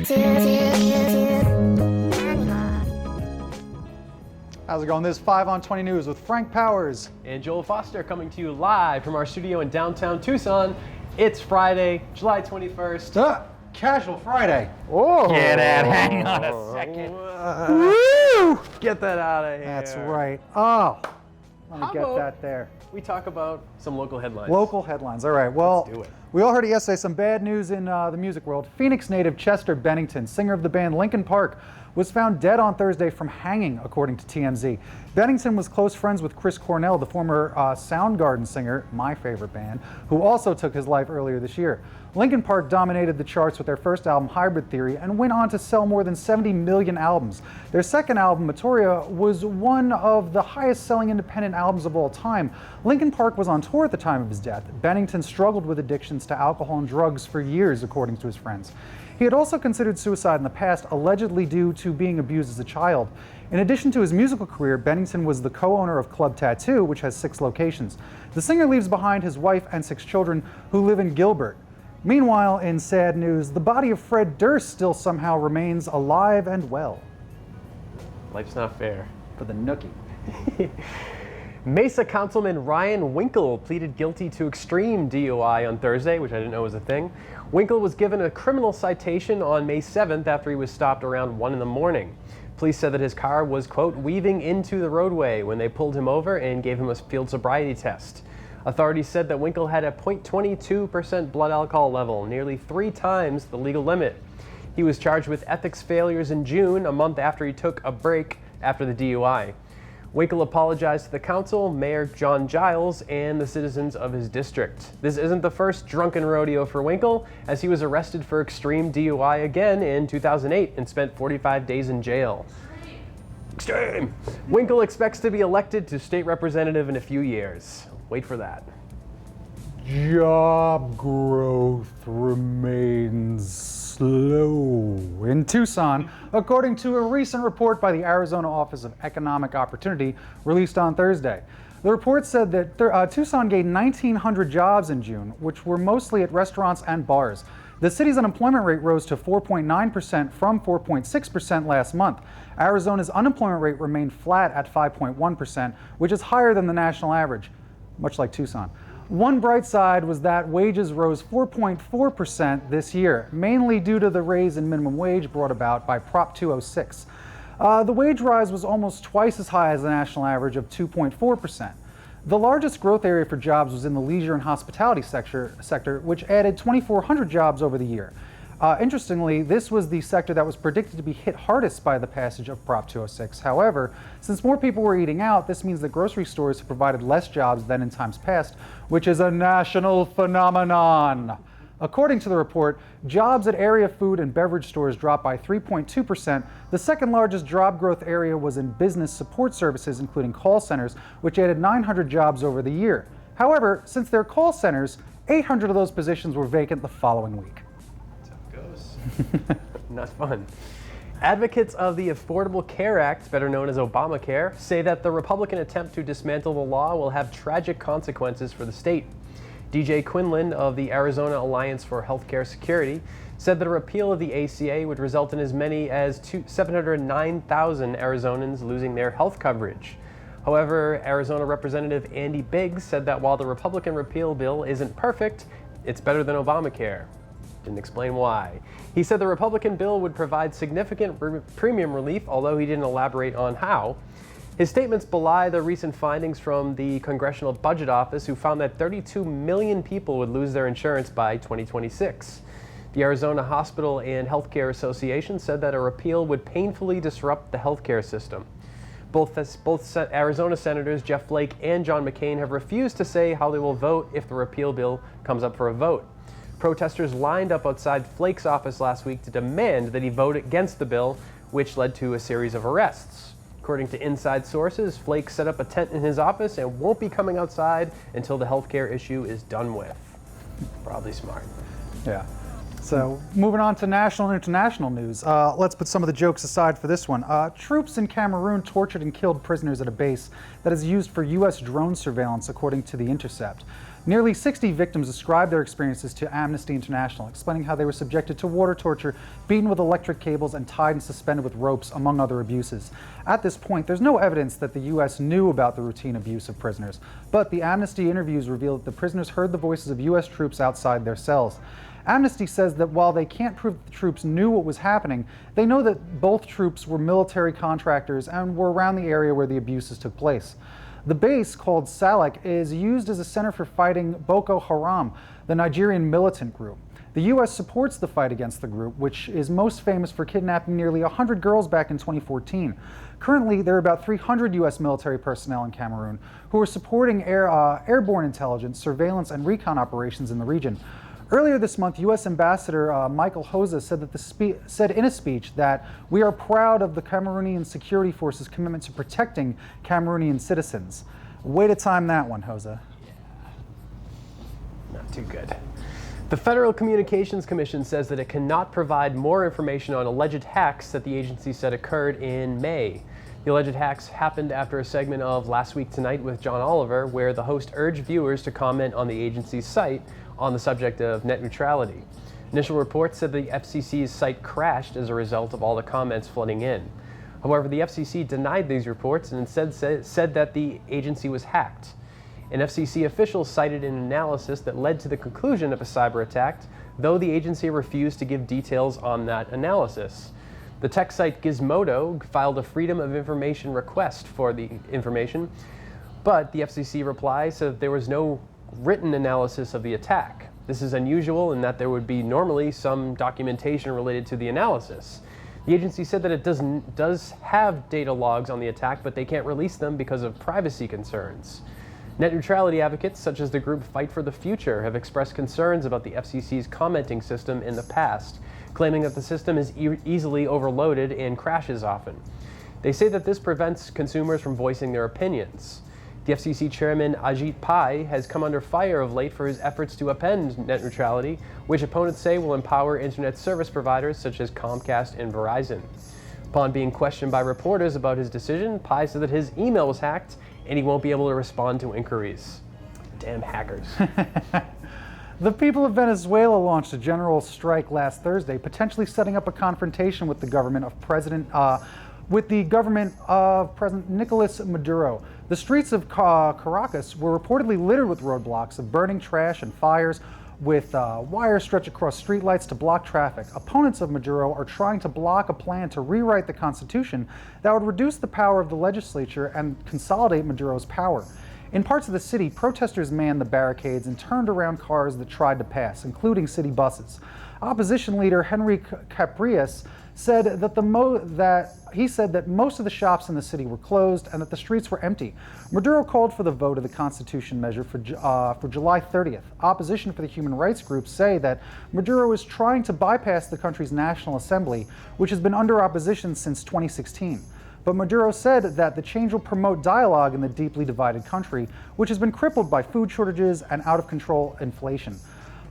How's it going? This is 5 on 20 News with Frank Powers and Joel Foster coming to you live from our studio in downtown Tucson. It's Friday, July 21st. Casual Friday. Oh, get it. Hang on a second. Woo! Get that out of here. That's right. Oh, let me get that there. We talk about some local headlines. Local headlines. All right. Well, let's do it. We all heard it yesterday. Some bad news in the music world. Phoenix native Chester Bennington, singer of the band Linkin Park, was found dead on Thursday from hanging, according to TMZ. Bennington was close friends with Chris Cornell, the former Soundgarden singer, my favorite band, who also took his life earlier this year. Linkin Park dominated the charts with their first album, Hybrid Theory, and went on to sell more than 70 million albums. Their second album, Materia, was one of the highest-selling independent albums of all time. Linkin Park was on tour at the time of his death. Bennington struggled with addictions to alcohol and drugs for years, according to his friends. He had also considered suicide in the past, allegedly due to being abused as a child. In addition to his musical career, Bennington was the co-owner of Club Tattoo, which has 6 locations. The singer leaves behind his wife and 6 children who live in Gilbert. Meanwhile, in sad news, the body of Fred Durst still somehow remains alive and well. Life's not fair. For the nookie. Mesa Councilman Ryan Winkle pleaded guilty to extreme DUI on Thursday, which I didn't know was a thing. Winkle was given a criminal citation on May 7th after he was stopped around 1 in the morning. Police said that his car was, quote, weaving into the roadway when they pulled him over and gave him a field sobriety test. Authorities said that Winkle had a 0.22% blood alcohol level, nearly 3 times the legal limit. He was charged with ethics failures in June, a month after he took a break after the DUI. Winkle apologized to the council, Mayor John Giles, and the citizens of his district. This isn't the first drunken rodeo for Winkle, as he was arrested for extreme DUI again in 2008 and spent 45 days in jail. Extreme! Winkle expects to be elected to state representative in a few years. Wait for that. Job growth remains slow in Tucson, according to a recent report by the Arizona Office of Economic Opportunity released on Thursday. The report said that Tucson gained 1,900 jobs in June, which were mostly at restaurants and bars. The city's unemployment rate rose to 4.9% from 4.6% last month. Arizona's unemployment rate remained flat at 5.1%, which is higher than the national average, much like Tucson. One bright side was that wages rose 4.4% this year, mainly due to the raise in minimum wage brought about by Prop 206. The wage rise was almost twice as high as the national average of 2.4%. The largest growth area for jobs was in the leisure and hospitality sector, which added 2,400 jobs over the year. Interestingly, this was the sector that was predicted to be hit hardest by the passage of Prop 206. However, since more people were eating out, this means that grocery stores have provided less jobs than in times past, which is a national phenomenon. According to the report, jobs at area food and beverage stores dropped by 3.2%. The second largest job growth area was in business support services, including call centers, which added 900 jobs over the year. However, since they're call centers, 800 of those positions were vacant the following week. Not fun. Advocates of the Affordable Care Act, better known as Obamacare, say that the Republican attempt to dismantle the law will have tragic consequences for the state. DJ Quinlan of the Arizona Alliance for Healthcare Security said that a repeal of the ACA would result in as many as 709,000 Arizonans losing their health coverage. However, Arizona Representative Andy Biggs said that while the Republican repeal bill isn't perfect, it's better than Obamacare. Didn't explain why. He said the Republican bill would provide significant premium relief, although he didn't elaborate on how. His statements belie the recent findings from the Congressional Budget Office, who found that 32 million people would lose their insurance by 2026. The Arizona Hospital and Healthcare Association said that a repeal would painfully disrupt the healthcare system. Both Arizona Senators Jeff Flake and John McCain have refused to say how they will vote if the repeal bill comes up for a vote. Protesters lined up outside Flake's office last week to demand that he vote against the bill, which led to a series of arrests. According to inside sources, Flake set up a tent in his office and won't be coming outside until the healthcare issue is done with. Probably smart. Yeah. So moving on to national and international news. Let's put some of the jokes aside for this one. Troops in Cameroon tortured and killed prisoners at a base that is used for U.S. drone surveillance, according to The Intercept. Nearly 60 victims described their experiences to Amnesty International, explaining how they were subjected to water torture, beaten with electric cables, and tied and suspended with ropes, among other abuses. At this point, there's no evidence that the U.S. knew about the routine abuse of prisoners, but the Amnesty interviews reveal that the prisoners heard the voices of U.S. troops outside their cells. Amnesty says that while they can't prove that the troops knew what was happening, they know that both troops were military contractors and were around the area where the abuses took place. The base, called Salak, is used as a center for fighting Boko Haram, the Nigerian militant group. The U.S. supports the fight against the group, which is most famous for kidnapping nearly 100 girls back in 2014. Currently, there are about 300 U.S. military personnel in Cameroon who are supporting airborne intelligence, surveillance, and recon operations in the region. Earlier this month, U.S. Ambassador Michael Hosa said in a speech that we are proud of the Cameroonian security forces' commitment to protecting Cameroonian citizens. Way to time that one, Hosa. Not too good. The Federal Communications Commission says that it cannot provide more information on alleged hacks that the agency said occurred in May. The alleged hacks happened after a segment of Last Week Tonight with John Oliver, where the host urged viewers to comment on the agency's site on the subject of net neutrality. Initial reports said the FCC's site crashed as a result of all the comments flooding in. However, the FCC denied these reports and instead said that the agency was hacked. An FCC official cited an analysis that led to the conclusion of a cyber attack, though the agency refused to give details on that analysis. The tech site Gizmodo filed a Freedom of Information request for the information, but the FCC reply said that there was no written analysis of the attack. This is unusual in that there would be normally some documentation related to the analysis. The agency said that it does have data logs on the attack, but they can't release them because of privacy concerns. Net neutrality advocates, such as the group Fight for the Future, have expressed concerns about the FCC's commenting system in the past, claiming that the system is easily overloaded and crashes often. They say that this prevents consumers from voicing their opinions. The FCC chairman Ajit Pai has come under fire of late for his efforts to upend net neutrality, which opponents say will empower internet service providers such as Comcast and Verizon. Upon being questioned by reporters about his decision, Pai said that his email was hacked and he won't be able to respond to inquiries. Damn hackers. The people of Venezuela launched a general strike last Thursday, potentially setting up a confrontation with the government of President Nicolas Maduro. The streets of Caracas were reportedly littered with roadblocks of burning trash and fires, with wires stretched across streetlights to block traffic. Opponents of Maduro are trying to block a plan to rewrite the constitution that would reduce the power of the legislature and consolidate Maduro's power. In parts of the city, protesters manned the barricades and turned around cars that tried to pass, including city buses. Opposition leader Henry Capriles said that most of the shops in the city were closed and that the streets were empty. Maduro called for the vote of the Constitution measure for July 30th. Opposition for the human rights groups say that Maduro is trying to bypass the country's National Assembly, which has been under opposition since 2016. But Maduro said that the change will promote dialogue in the deeply divided country, which has been crippled by food shortages and out-of-control inflation.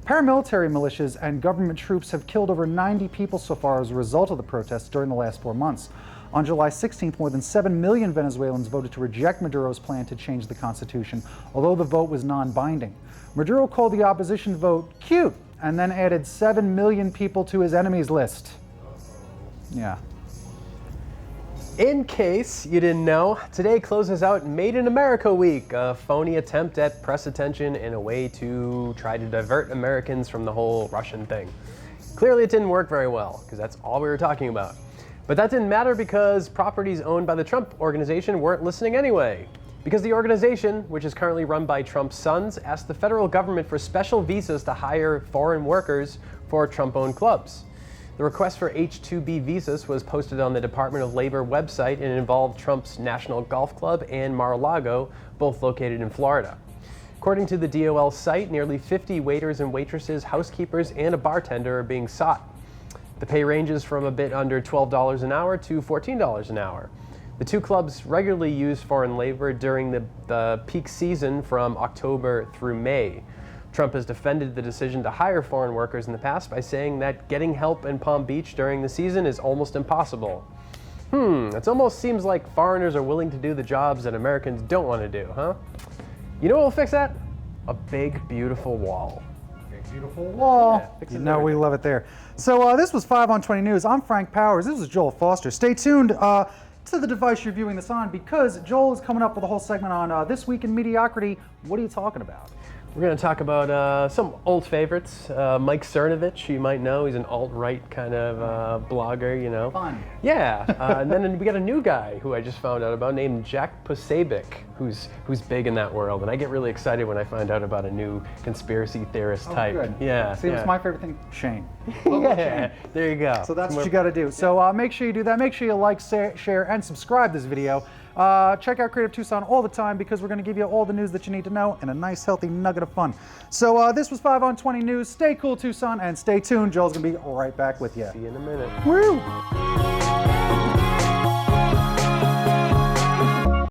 Paramilitary militias and government troops have killed over 90 people so far as a result of the protests during the last 4 months. On July 16th, more than 7 million Venezuelans voted to reject Maduro's plan to change the constitution, although the vote was non-binding. Maduro called the opposition vote cute and then added 7 million people to his enemies list. Yeah. In case you didn't know, today closes out Made in America Week, a phony attempt at press attention in a way to try to divert Americans from the whole Russian thing. Clearly it didn't work very well, because that's all we were talking about. But that didn't matter because properties owned by the Trump organization weren't listening anyway. Because the organization, which is currently run by Trump's sons, asked the federal government for special visas to hire foreign workers for Trump-owned clubs. The request for H-2B visas was posted on the Department of Labor website and involved Trump's National Golf Club and Mar-a-Lago, both located in Florida. According to the DOL site, nearly 50 waiters and waitresses, housekeepers, and a bartender are being sought. The pay ranges from a bit under $12 an hour to $14 an hour. The two clubs regularly use foreign labor during the peak season from October through May. Trump has defended the decision to hire foreign workers in the past by saying that getting help in Palm Beach during the season is almost impossible. It almost seems like foreigners are willing to do the jobs that Americans don't want to do, huh? You know what will fix that? a big, beautiful wall. Beautiful wall. Yeah, fixes You know we everything. love it there. So this was 5 on 20 News. I'm Frank Powers. This was Joel Foster. Stay tuned to the device you're viewing this on, because Joel is coming up with a whole segment on This Week in Mediocrity. What are you talking about? We're going to talk about some old favorites. Mike Cernovich, you might know. He's an alt-right kind of blogger, you know. Fun. Yeah. And then we got a new guy who I just found out about named Jack Posobiec, who's big in that world. And I get really excited when I find out about a new conspiracy theorist type. Good. Yeah. See, yeah. what's my favorite thing? Shane. Yeah. There you go. So that's what you got to do. So make sure you do that. Make sure you like, share, and subscribe this video. Check out Creative Tucson all the time, because we're going to give you all the news that you need to know and a nice, healthy nugget of fun. So this was 5 on 20 News. Stay cool, Tucson, and stay tuned. Joel's going to be right back with you. See you in a minute. Woo!